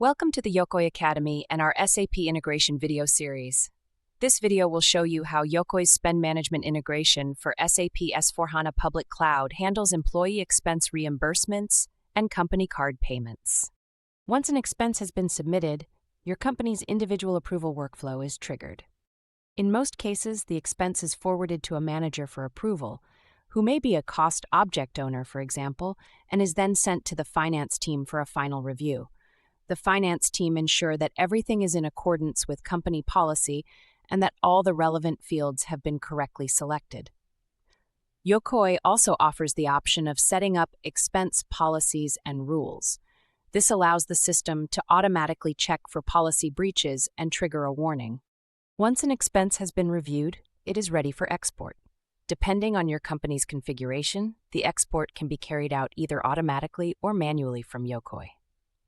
Welcome to the Yokoy Academy and our SAP integration video series. This video will show you how Yokoy's spend management integration for SAP S/4HANA Public Cloud handles employee expense reimbursements and company card payments. Once an expense has been submitted, your company's individual approval workflow is triggered. In most cases, the expense is forwarded to a manager for approval, who may be a cost object owner, for example, and is then sent to the finance team for a final review. The finance team ensure that everything is in accordance with company policy and that all the relevant fields have been correctly selected. Yokoy also offers the option of setting up expense policies and rules. This allows the system to automatically check for policy breaches and trigger a warning. Once an expense has been reviewed, it is ready for export. Depending on your company's configuration, the export can be carried out either automatically or manually from Yokoy.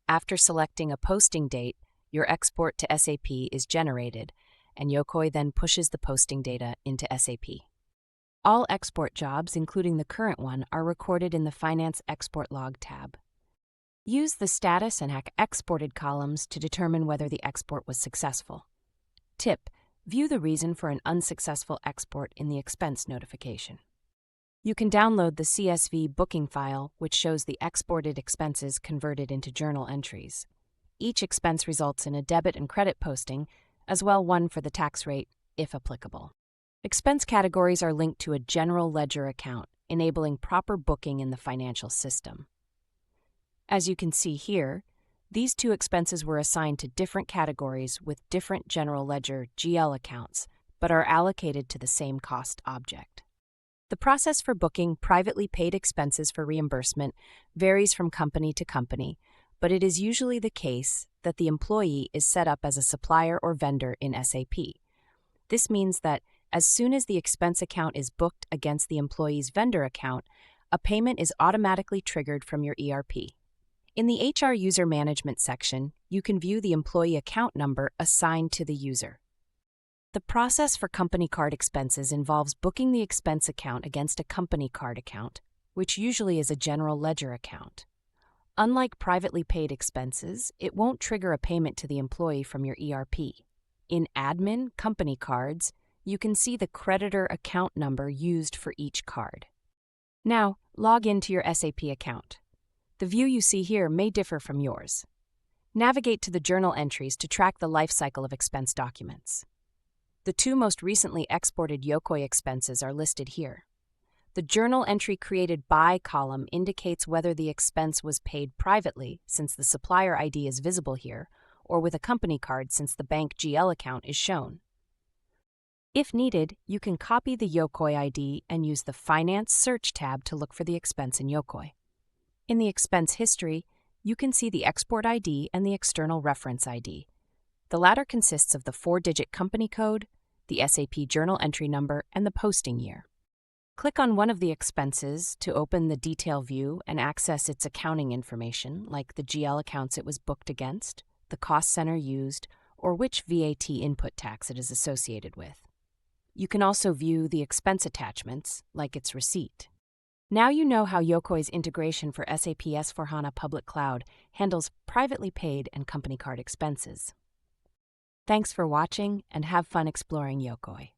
After selecting a posting date, your export to SAP is generated, and Yokoy then pushes the posting data into SAP. All export jobs, including the current one, are recorded in the Finance Export Log tab. Use the Status and Exported columns to determine whether the export was successful. Tip: view the reason for an unsuccessful export in the expense notification. You can download the CSV booking file, which shows the exported expenses converted into journal entries. Each expense results in a debit and credit posting, as well one for the tax rate, if applicable. Expense categories are linked to a general ledger account, enabling proper booking in the financial system. As you can see here, these two expenses were assigned to different categories with different general ledger GL accounts, but are allocated to the same cost object. The process for booking privately paid expenses for reimbursement varies from company to company, but it is usually the case that the employee is set up as a supplier or vendor in SAP. This means that as soon as the expense account is booked against the employee's vendor account, a payment is automatically triggered from your ERP. In the HR User Management section, you can view the employee account number assigned to the user. The process for company card expenses involves booking the expense account against a company card account, which usually is a general ledger account. Unlike privately paid expenses, it won't trigger a payment to the employee from your ERP. In admin company cards, you can see the creditor account number used for each card. Now, log into your SAP account. The view you see here may differ from yours. Navigate to the journal entries to track the life cycle of expense documents. The two most recently exported Yokoy expenses are listed here. The Journal Entry Created By column indicates whether the expense was paid privately, since the supplier ID is visible here, or with a company card since the bank GL account is shown. If needed, you can copy the Yokoy ID and use the Finance Search tab to look for the expense in Yokoy. In the expense history, you can see the export ID and the external reference ID. The latter consists of the 4-digit company code, the SAP journal entry number, and the posting year. Click on one of the expenses to open the detail view and access its accounting information, like the GL accounts it was booked against, the cost center used, or which VAT input tax it is associated with. You can also view the expense attachments, like its receipt. Now you know how Yokoy's integration for SAP S/4HANA Public Cloud handles privately paid and company card expenses. Thanks for watching and have fun exploring Yokoy.